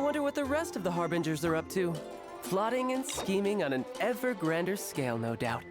wonder what the rest of the Harbingers are up to. Plotting and scheming on an ever grander scale, no doubt.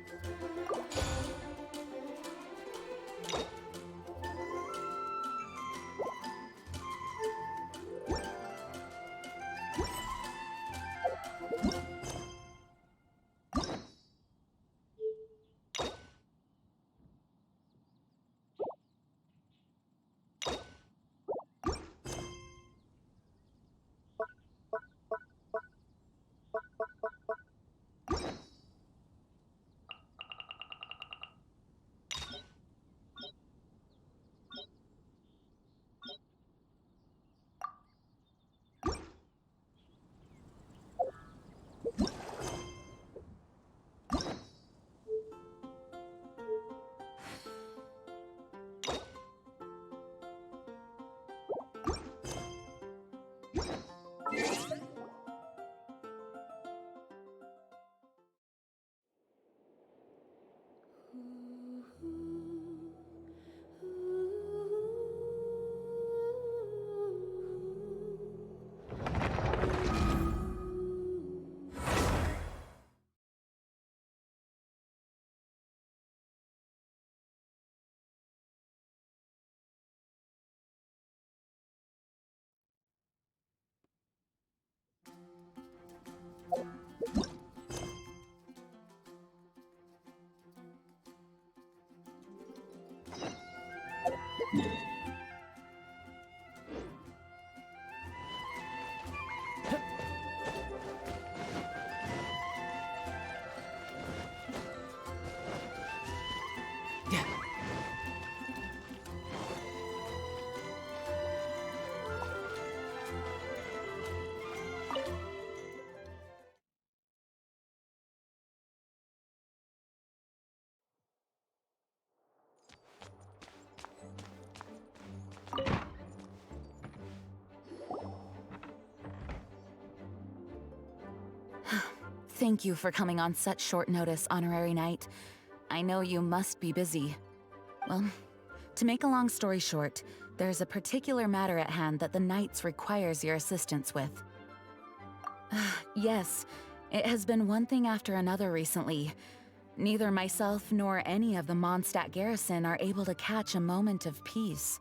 Thank you for coming on such short notice, Honorary Knight. I know you must be busy. Well, to make a long story short, there's a particular matter at hand that the Knights requires your assistance with. Yes, it has been one thing after another recently. Neither myself nor any of the Mondstadt garrison are able to catch a moment of peace.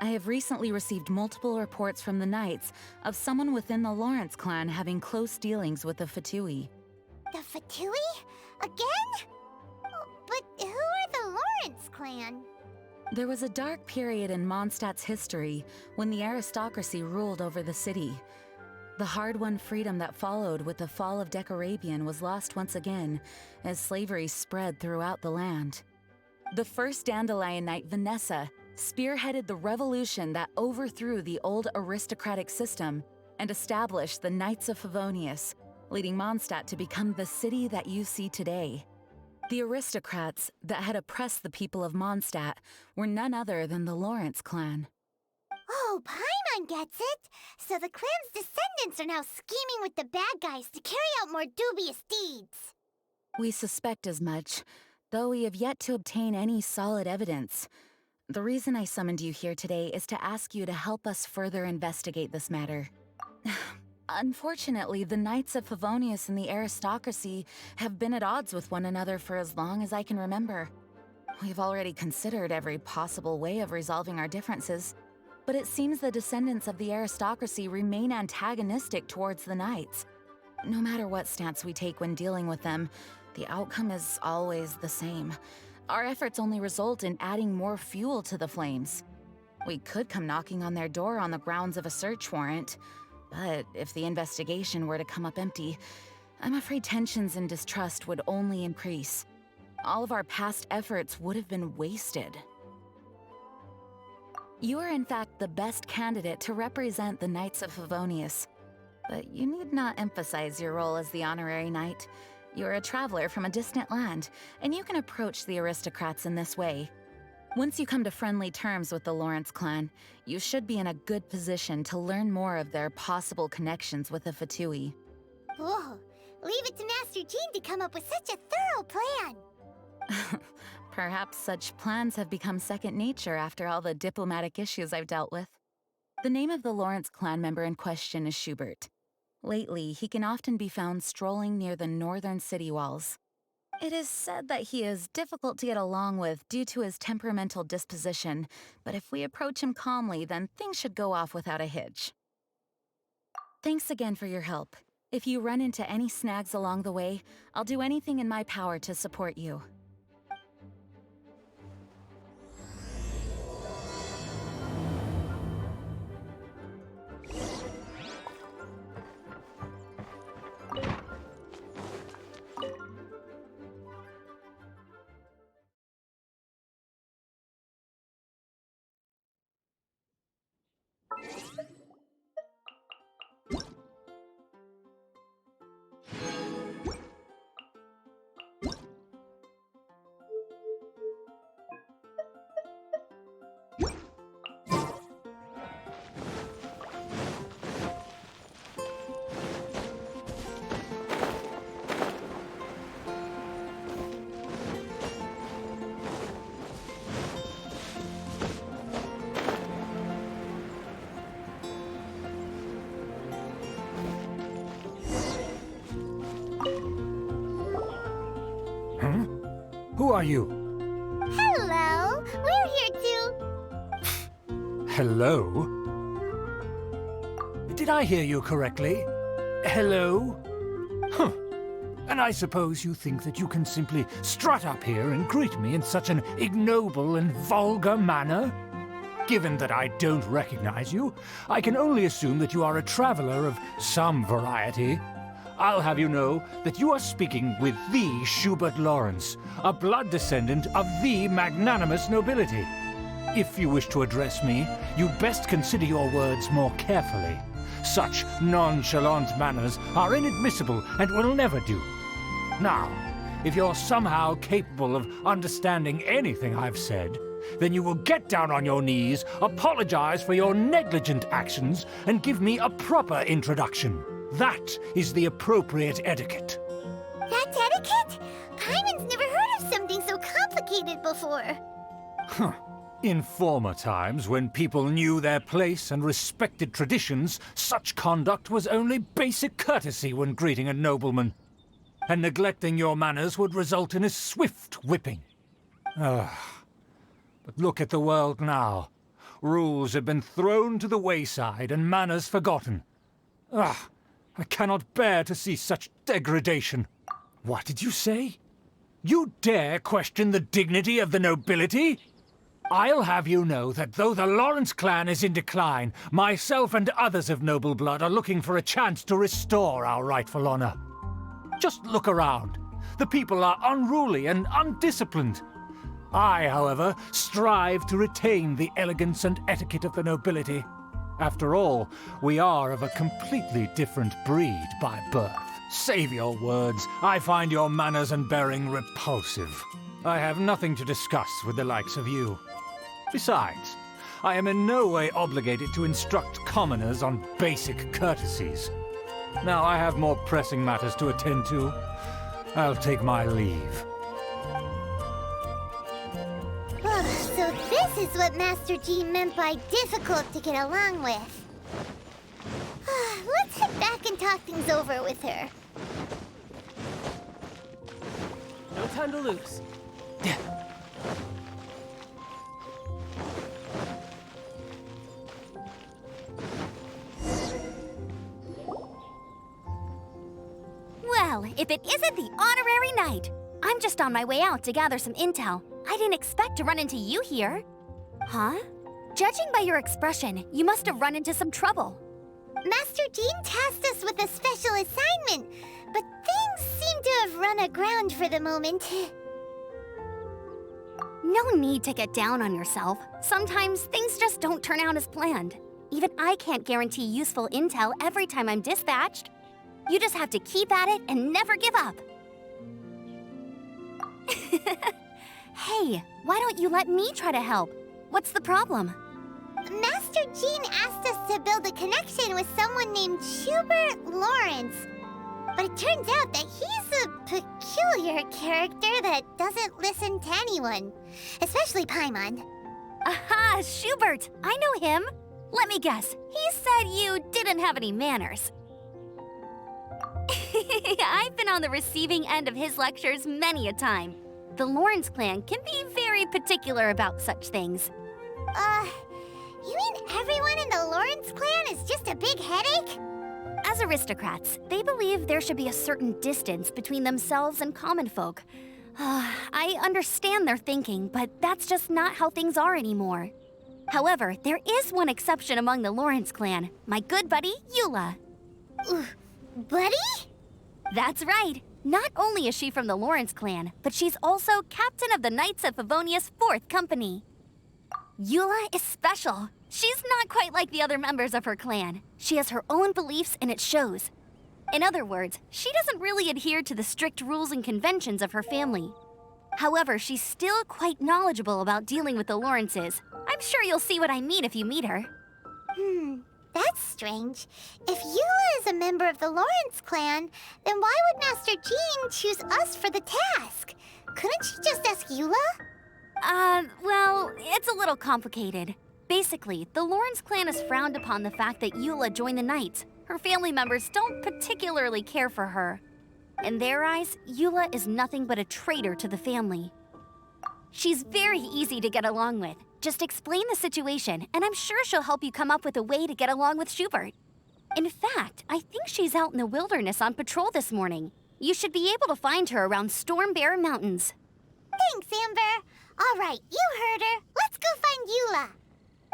I have recently received multiple reports from the Knights of someone within the Lawrence clan having close dealings with the Fatui. The Fatui? Again? But who are the Lawrence clan? There was a dark period in Mondstadt's history when the aristocracy ruled over the city. The hard-won freedom that followed with the fall of Decarabian was lost once again as slavery spread throughout the land. The first Dandelion Knight, Vanessa, spearheaded the revolution that overthrew the old aristocratic system and established the Knights of Favonius, leading Mondstadt to become the city that you see today. The aristocrats that had oppressed the people of Mondstadt were none other than the Lawrence clan. Oh, Paimon gets it! So the clan's descendants are now scheming with the bad guys to carry out more dubious deeds. We suspect as much, though we have yet to obtain any solid evidence. The reason I summoned you here today is to ask you to help us further investigate this matter. Unfortunately, the Knights of Favonius and the aristocracy have been at odds with one another for as long as I can remember. We've already considered every possible way of resolving our differences, but it seems the descendants of the aristocracy remain antagonistic towards the Knights. No matter what stance we take when dealing with them, the outcome is always the same. Our efforts only result in adding more fuel to the flames. We could come knocking on their door on the grounds of a search warrant, but if the investigation were to come up empty, I'm afraid tensions and distrust would only increase. All of our past efforts would have been wasted. You are in fact the best candidate to represent the Knights of Favonius, but you need not emphasize your role as the honorary knight. You're a traveler from a distant land, and you can approach the aristocrats in this way. Once you come to friendly terms with the Lawrence clan, you should be in a good position to learn more of their possible connections with the Fatui. Whoa, leave it to Master Jean to come up with such a thorough plan! Perhaps such plans have become second nature after all the diplomatic issues I've dealt with. The name of the Lawrence clan member in question is Schubert. Lately, he can often be found strolling near the northern city walls. It is said that he is difficult to get along with due to his temperamental disposition, but if we approach him calmly, then things should go off without a hitch. Thanks again for your help. If you run into any snags along the way, I'll do anything in my power to support you. Who are you? Hello! We're here to... Hello? Did I hear you correctly? Hello? Huh. And I suppose you think that you can simply strut up here and greet me in such an ignoble and vulgar manner? Given that I don't recognize you, I can only assume that you are a traveler of some variety. I'll have you know that you are speaking with the Schubert Lawrence, a blood descendant of the magnanimous nobility. If you wish to address me, you'd best consider your words more carefully. Such nonchalant manners are inadmissible and will never do. Now, if you're somehow capable of understanding anything I've said, then you will get down on your knees, apologize for your negligent actions, and give me a proper introduction. That is the appropriate etiquette. That's etiquette? Paimon's never heard of something so complicated before. Huh. In former times, when people knew their place and respected traditions, such conduct was only basic courtesy when greeting a nobleman. And neglecting your manners would result in a swift whipping. But look at the world now. Rules have been thrown to the wayside and manners forgotten. I cannot bear to see such degradation. What did you say? You dare question the dignity of the nobility? I'll have you know that though the Lawrence clan is in decline, myself and others of noble blood are looking for a chance to restore our rightful honor. Just look around. The people are unruly and undisciplined. I, however, strive to retain the elegance and etiquette of the nobility. After all, we are of a completely different breed by birth. Save your words. I find your manners and bearing repulsive. I have nothing to discuss with the likes of you. Besides, I am in no way obligated to instruct commoners on basic courtesies. Now I have more pressing matters to attend to. I'll take my leave. So this is what Master G meant by difficult to get along with. Let's head back and talk things over with her. No time to lose. Well, if it isn't the honorary knight! I'm just on my way out to gather some intel. I didn't expect to run into you here. Huh? Judging by your expression, you must have run into some trouble. Master Jean tasked us with a special assignment, but things seem to have run aground for the moment. No need to get down on yourself. Sometimes things just don't turn out as planned. Even I can't guarantee useful intel every time I'm dispatched. You just have to keep at it and never give up. Hey, why don't you let me try to help? What's the problem? Master Jean asked us to build a connection with someone named Schubert Lawrence. But it turns out that he's a peculiar character that doesn't listen to anyone, especially Paimon. Aha, Schubert! I know him! Let me guess, he said you didn't have any manners. I've been on the receiving end of his lectures many a time. The Lawrence clan can be very particular about such things. You mean everyone in the Lawrence clan is just a big headache? As aristocrats, they believe there should be a certain distance between themselves and common folk. I understand their thinking, but that's just not how things are anymore. However, there is one exception among the Lawrence clan, my good buddy, Eula. Buddy? That's right. Not only is she from the Lawrence clan, but she's also captain of the Knights of Favonia's 4th company. Eula is special. She's not quite like the other members of her clan. She has her own beliefs and it shows. In other words, she doesn't really adhere to the strict rules and conventions of her family. However, she's still quite knowledgeable about dealing with the Lawrences. I'm sure you'll see what I mean if you meet her. That's strange. If Eula is a member of the Lawrence clan, then why would Master Jean choose us for the task? Couldn't she just ask Eula? Well, it's a little complicated. Basically, the Lawrence clan has frowned upon the fact that Eula joined the Knights. Her family members don't particularly care for her. In their eyes, Eula is nothing but a traitor to the family. She's very easy to get along with. Just explain the situation, and I'm sure she'll help you come up with a way to get along with Schubert. In fact, I think she's out in the wilderness on patrol this morning. You should be able to find her around Storm Bear Mountains. Thanks, Amber. All right, you heard her. Let's go find Eula.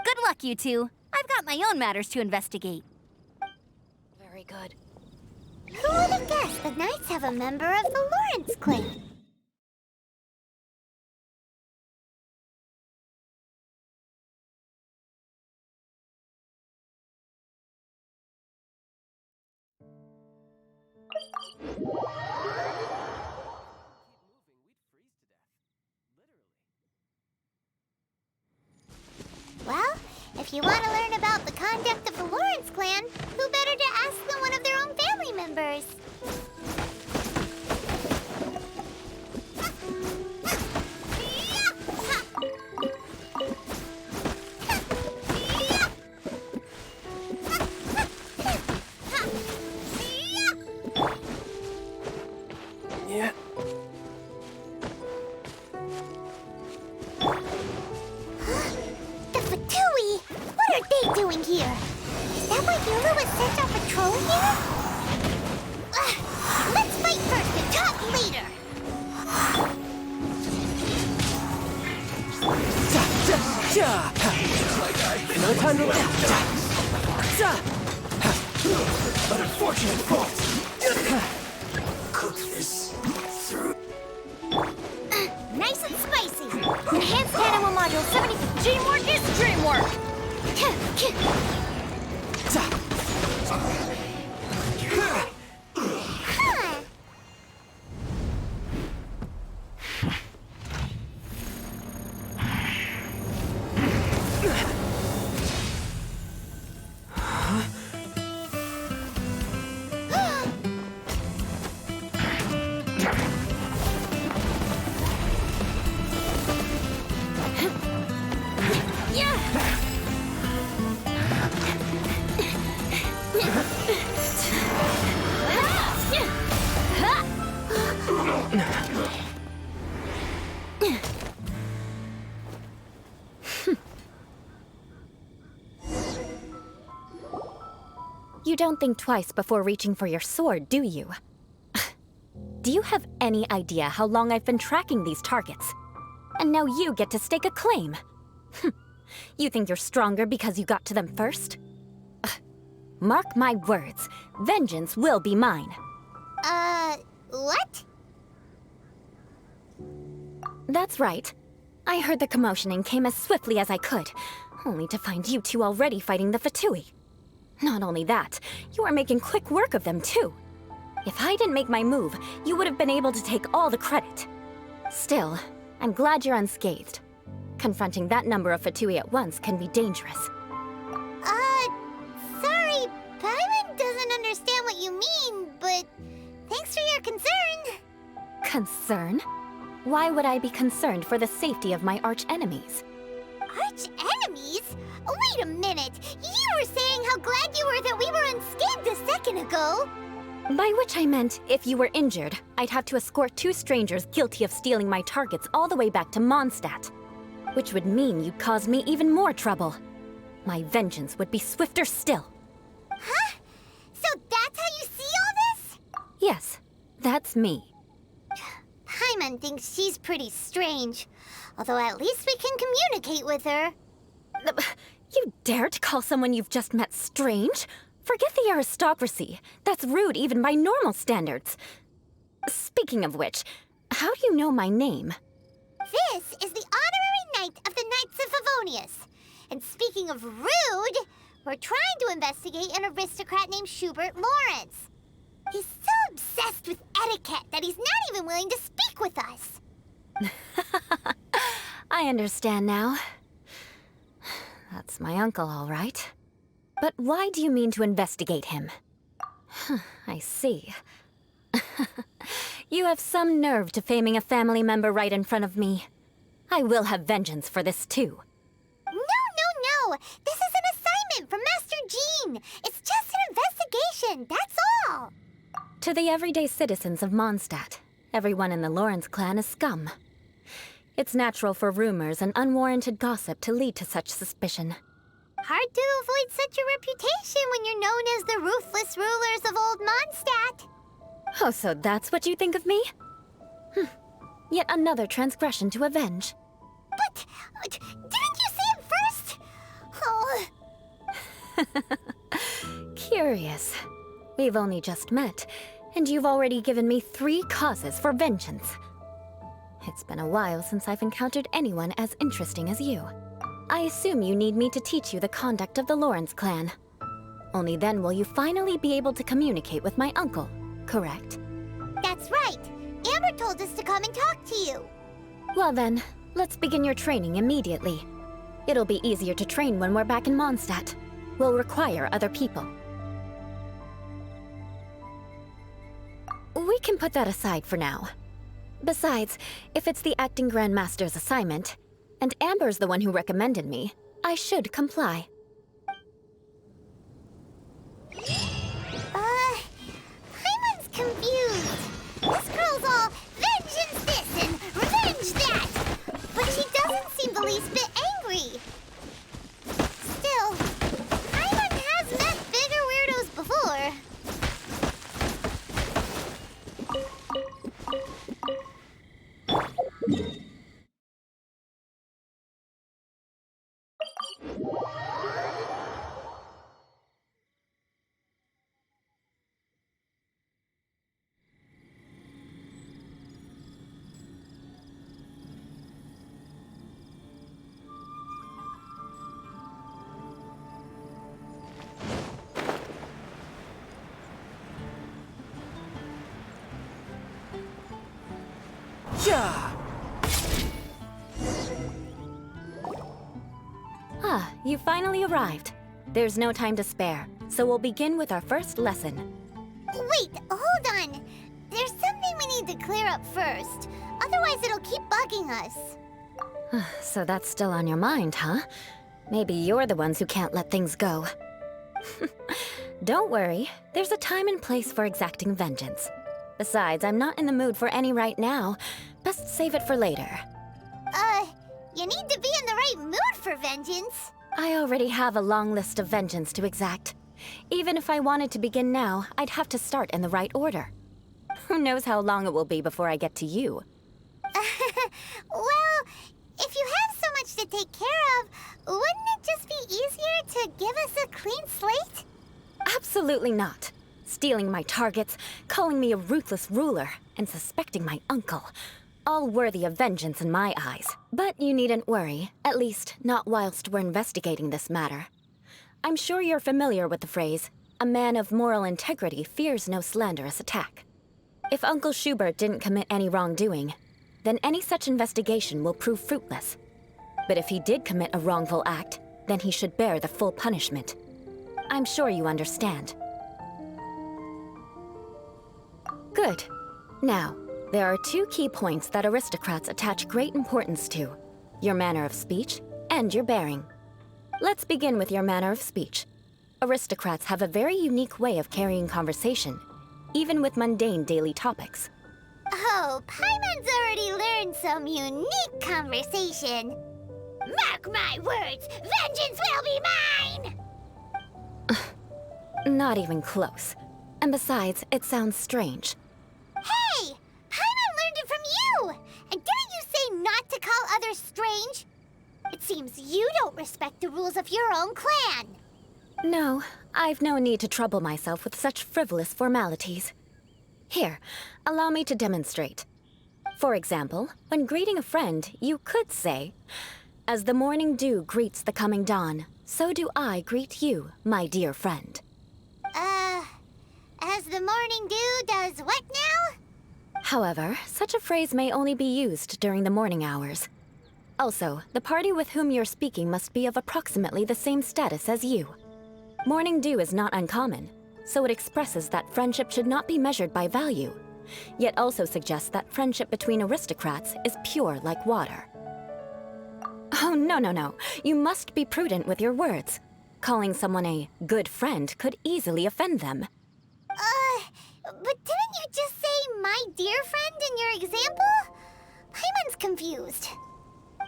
Good luck, you two. I've got my own matters to investigate. Very good. Who would have guessed the Knights have a member of the Lawrence clan? Well, if you want to learn about the conduct of the Lawrence clan, who better to ask than one of their own family members? Yeah. The Fatui! What are they doing here? Is that why Eula was sent on patrol here? Let's fight first and talk later! No time to but unfortunate fault. Cook this through. Nice and spicy! Enhanced Animal Module 75 Dreamwork is Dreamwork! You don't think twice before reaching for your sword, do you? Do you have any idea how long I've been tracking these targets? And now you get to stake a claim. You think you're stronger because you got to them first? Mark my words, vengeance will be mine. What? That's right. I heard the commotion and came as swiftly as I could, only to find you two already fighting the Fatui. Not only that, you are making quick work of them too. If I didn't make my move, you would have been able to take all the credit. Still, I'm glad you're unscathed. Confronting that number of Fatui at once can be dangerous. Sorry, Paimon doesn't understand what you mean, but thanks for your concern. Concern? Why would I be concerned for the safety of my arch-enemies? Arch-enemies? Wait a minute! You were saying how glad you were that we were unscathed a second ago! By which I meant, if you were injured, I'd have to escort 2 strangers guilty of stealing my targets all the way back to Mondstadt. Which would mean you'd cause me even more trouble. My vengeance would be swifter still. Huh? So that's how you see all this? Yes, that's me. Paimon thinks she's pretty strange. Although at least we can communicate with her. You dare to call someone you've just met strange? Forget the aristocracy. That's rude even by normal standards. Speaking of which, how do you know my name? This is the honorary knight of the Knights of Favonius. And speaking of rude, we're trying to investigate an aristocrat named Schubert Lawrence. He's so obsessed with etiquette that he's not even willing to speak with us. I understand now. That's my uncle, all right. But why do you mean to investigate him? I see. You have some nerve to faming a family member right in front of me. I will have vengeance for this too. No. This is an assignment from Master Jean. It's just an investigation, that's all. To the everyday citizens of Mondstadt, everyone in the Lawrence clan is scum. It's natural for rumors and unwarranted gossip to lead to such suspicion. Hard to avoid such a reputation when you're known as the ruthless rulers of Old Mondstadt. Oh, so that's what you think of me? Yet another transgression to avenge. But didn't you say it first? Oh. Curious. We've only just met, and you've already given me 3 causes for vengeance. It's been a while since I've encountered anyone as interesting as you. I assume you need me to teach you the conduct of the Lawrence clan. Only then will you finally be able to communicate with my uncle, correct? That's right. Amber told us to come and talk to you. Well then, let's begin your training immediately. It'll be easier to train when we're back in Mondstadt. We'll require other people. We can put that aside for now. Besides, if it's the acting Grand Master's assignment, and Amber's the one who recommended me, I should comply. Paimon's confused. This girl's all vengeance this and revenge that. But she doesn't seem the least bit angry. Still, Paimon has met bigger weirdos before. Yeah. Ah, you finally arrived. There's no time to spare, so we'll begin with our first lesson. Wait, hold on. There's something we need to clear up first. Otherwise, it'll keep bugging us. So that's still on your mind, huh? Maybe you're the ones who can't let things go. Don't worry, there's a time and place for exacting vengeance. Besides, I'm not in the mood for any right now. Best save it for later. You need to be in the right mood for vengeance. I already have a long list of vengeance to exact. Even if I wanted to begin now, I'd have to start in the right order. Who knows how long it will be before I get to you? Well, if you have so much to take care of, wouldn't it just be easier to give us a clean slate? Absolutely not. Stealing my targets, calling me a ruthless ruler, and suspecting my uncle. All worthy of vengeance in my eyes. But you needn't worry, at least not whilst we're investigating this matter. I'm sure you're familiar with the phrase, a man of moral integrity fears no slanderous attack. If Uncle Schubert didn't commit any wrongdoing, then any such investigation will prove fruitless. But if he did commit a wrongful act, then he should bear the full punishment. I'm sure you understand. Good. Now, there are 2 key points that aristocrats attach great importance to. Your manner of speech and your bearing. Let's begin with your manner of speech. Aristocrats have a very unique way of carrying conversation, even with mundane daily topics. Oh, Paimon's already learned some unique conversation. Mark my words, vengeance will be mine! Not even close. And besides, it sounds strange. Hey! Paimon learned it from you! And didn't you say not to call others strange? It seems you don't respect the rules of your own clan. No, I've no need to trouble myself with such frivolous formalities. Here, allow me to demonstrate. For example, when greeting a friend, you could say, "As the morning dew greets the coming dawn, so do I greet you, my dear friend." As the morning dew does what now? However, such a phrase may only be used during the morning hours. Also, the party with whom you're speaking must be of approximately the same status as you. Morning dew is not uncommon, so it expresses that friendship should not be measured by value, yet also suggests that friendship between aristocrats is pure like water. Oh, no. You must be prudent with your words. Calling someone a good friend could easily offend them. But didn't you just say my dear friend in your example? Paimon's confused.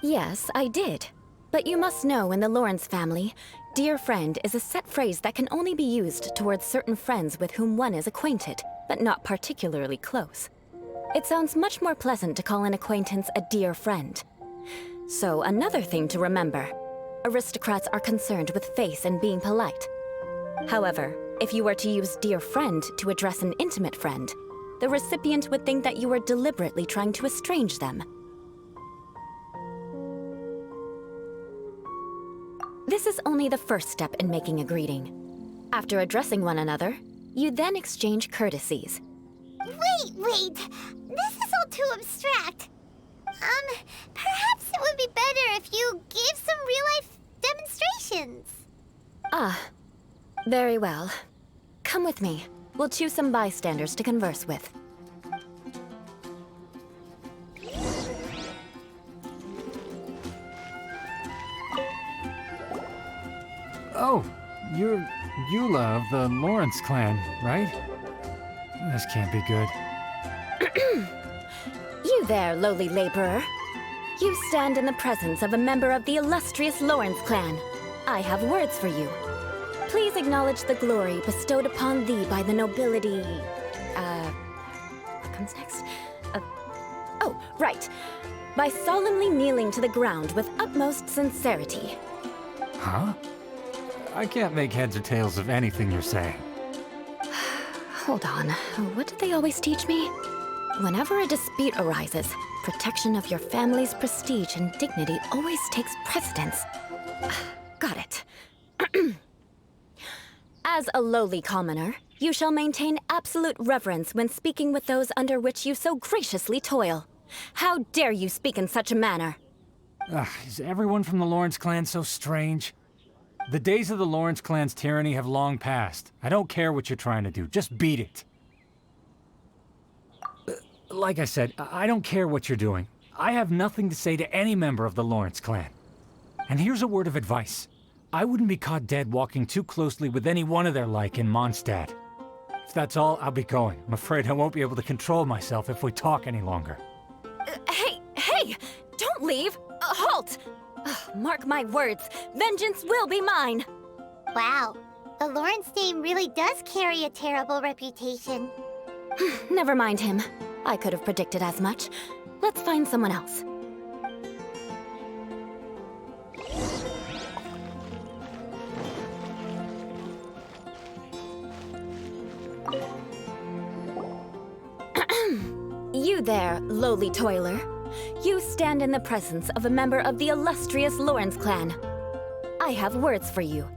Yes, I did. But you must know in the Lawrence family, dear friend is a set phrase that can only be used towards certain friends with whom one is acquainted, but not particularly close. It sounds much more pleasant to call an acquaintance a dear friend. So another thing to remember, aristocrats are concerned with face and being polite. However, if you were to use dear friend to address an intimate friend, the recipient would think that you were deliberately trying to estrange them. This is only the first step in making a greeting. After addressing one another, you then exchange courtesies. Wait! This is all too abstract. Perhaps it would be better if you gave some real-life demonstrations. Ah, very well. Come with me. We'll choose some bystanders to converse with. Oh, you're Eula of the Lawrence clan, right? This can't be good. You there, lowly laborer. You stand in the presence of a member of the illustrious Lawrence clan. I have words for you. Please acknowledge the glory bestowed upon thee by the nobility... what comes next? Oh, right. By solemnly kneeling to the ground with utmost sincerity. Huh? I can't make heads or tails of anything you're saying. Hold on. What did they always teach me? Whenever a dispute arises, protection of your family's prestige and dignity always takes precedence. Got it. As a lowly commoner, you shall maintain absolute reverence when speaking with those under which you so graciously toil. How dare you speak in such a manner? Is everyone from the Lawrence clan so strange? The days of the Lawrence clan's tyranny have long passed. I don't care what you're trying to do, just beat it. Like I said, I don't care what you're doing. I have nothing to say to any member of the Lawrence clan. And here's a word of advice. I wouldn't be caught dead walking too closely with any one of their like in Mondstadt. If that's all, I'll be going. I'm afraid I won't be able to control myself if we talk any longer. Hey! Don't leave! Halt! Mark my words, vengeance will be mine! Wow, the Lawrence name really does carry a terrible reputation. Never mind him. I could have predicted as much. Let's find someone else. You there, lowly toiler. You stand in the presence of a member of the illustrious Lawrence clan. I have words for you.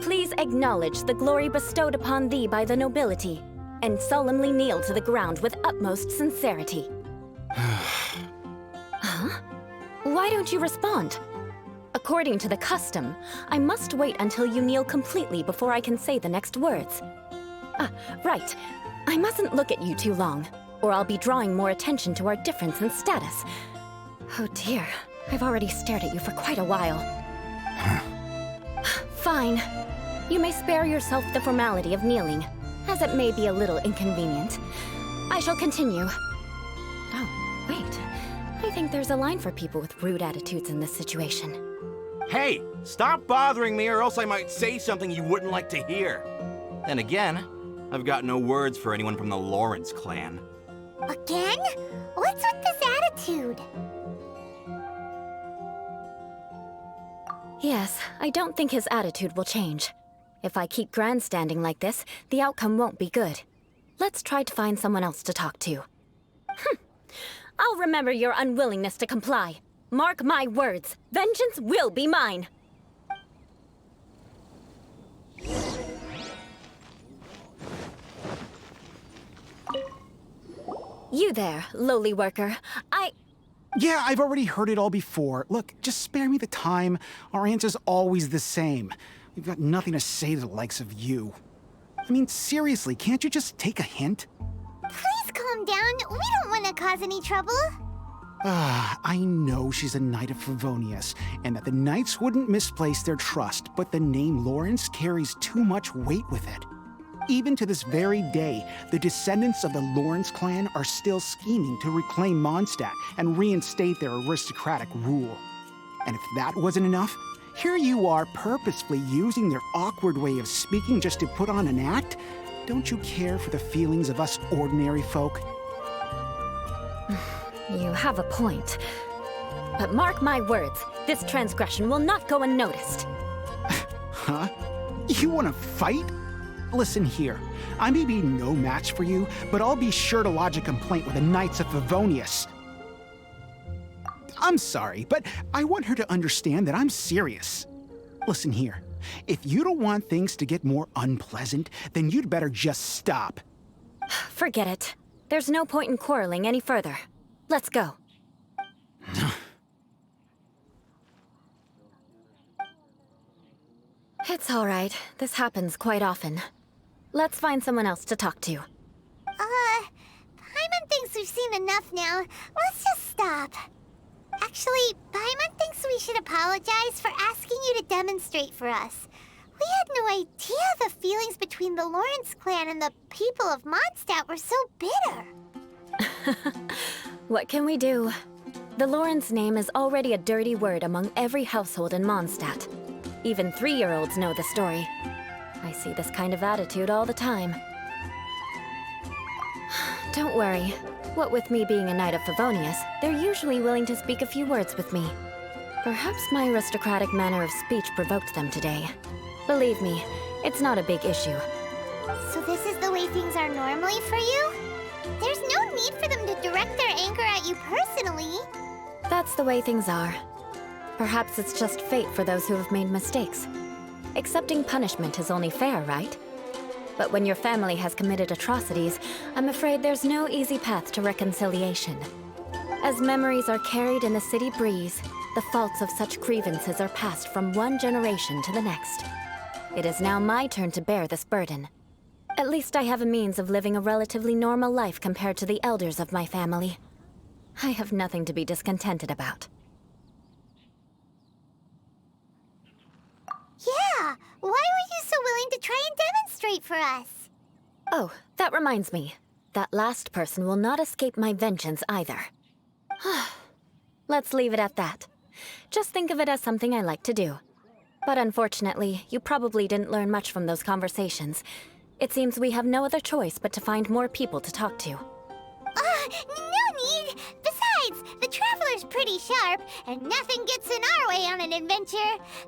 Please acknowledge the glory bestowed upon thee by the nobility, and solemnly kneel to the ground with utmost sincerity. Huh? Why don't you respond? According to the custom, I must wait until you kneel completely before I can say the next words. Right. I mustn't look at you too long, or I'll be drawing more attention to our difference in status. Oh dear, I've already stared at you for quite a while. Fine. You may spare yourself the formality of kneeling, as it may be a little inconvenient. I shall continue. Oh, wait. I think there's a line for people with rude attitudes in this situation. Hey, stop bothering me or else I might say something you wouldn't like to hear. Then again, I've got no words for anyone from the Lawrence clan. Again? What's with this attitude? Yes, I don't think his attitude will change. If I keep grandstanding like this, the outcome won't be good. Let's try to find someone else to talk to. I'll remember your unwillingness to comply. Mark my words, vengeance will be mine. You there, lowly worker. Yeah, I've already heard it all before. Look, just spare me the time. Our answer's always the same. We've got nothing to say to the likes of you. I mean, seriously, can't you just take a hint? Please calm down. We don't want to cause any trouble. I know she's a Knight of Favonius, and that the Knights wouldn't misplace their trust, but the name Lawrence carries too much weight with it. Even to this very day, the descendants of the Lawrence clan are still scheming to reclaim Mondstadt and reinstate their aristocratic rule. And if that wasn't enough, here you are purposefully using their awkward way of speaking just to put on an act? Don't you care for the feelings of us ordinary folk? You have a point. But mark my words, this transgression will not go unnoticed. Huh? You want to fight? Listen here, I may be no match for you, but I'll be sure to lodge a complaint with the Knights of Favonius. I'm sorry, but I want her to understand that I'm serious. Listen here, if you don't want things to get more unpleasant, then you'd better just stop. Forget it. There's no point in quarreling any further. Let's go. It's all right. This happens quite often. Let's find someone else to talk to. Paimon thinks we've seen enough now. Let's just stop. Actually, Paimon thinks we should apologize for asking you to demonstrate for us. We had no idea the feelings between the Lawrence clan and the people of Mondstadt were so bitter. What can we do? The Lawrence name is already a dirty word among every household in Mondstadt. Even 3-year-olds know the story. I see this kind of attitude all the time. Don't worry. What with me being a Knight of Favonius, they're usually willing to speak a few words with me. Perhaps my aristocratic manner of speech provoked them today. Believe me, it's not a big issue. So this is the way things are normally for you? There's no need for them to direct their anger at you personally. That's the way things are. Perhaps it's just fate for those who have made mistakes. Accepting punishment is only fair, right? But when your family has committed atrocities, I'm afraid there's no easy path to reconciliation. As memories are carried in the city breeze, the faults of such grievances are passed from one generation to the next. It is now my turn to bear this burden. At least I have a means of living a relatively normal life compared to the elders of my family. I have nothing to be discontented about. Yeah, why were you so willing to try and demonstrate for us? Oh, that reminds me. That last person will not escape my vengeance either. Let's leave it at that. Just think of it as something I like to do. But unfortunately, you probably didn't learn much from those conversations. It seems we have no other choice but to find more people to talk to. No need! Besides, the Traveler's pretty sharp, and nothing gets in our way on an adventure.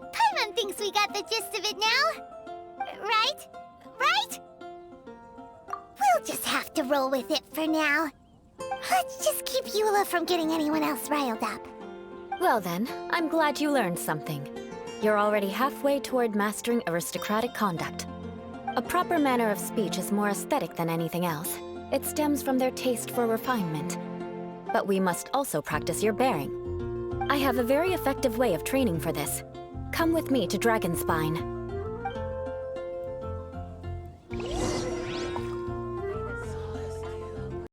Paimon thinks we got the gist of it now. Right? Right? We'll just have to roll with it for now. Let's just keep Eula from getting anyone else riled up. Well then, I'm glad you learned something. You're already halfway toward mastering aristocratic conduct. A proper manner of speech is more aesthetic than anything else. It stems from their taste for refinement. But we must also practice your bearing. I have a very effective way of training for this. Come with me to Dragonspine.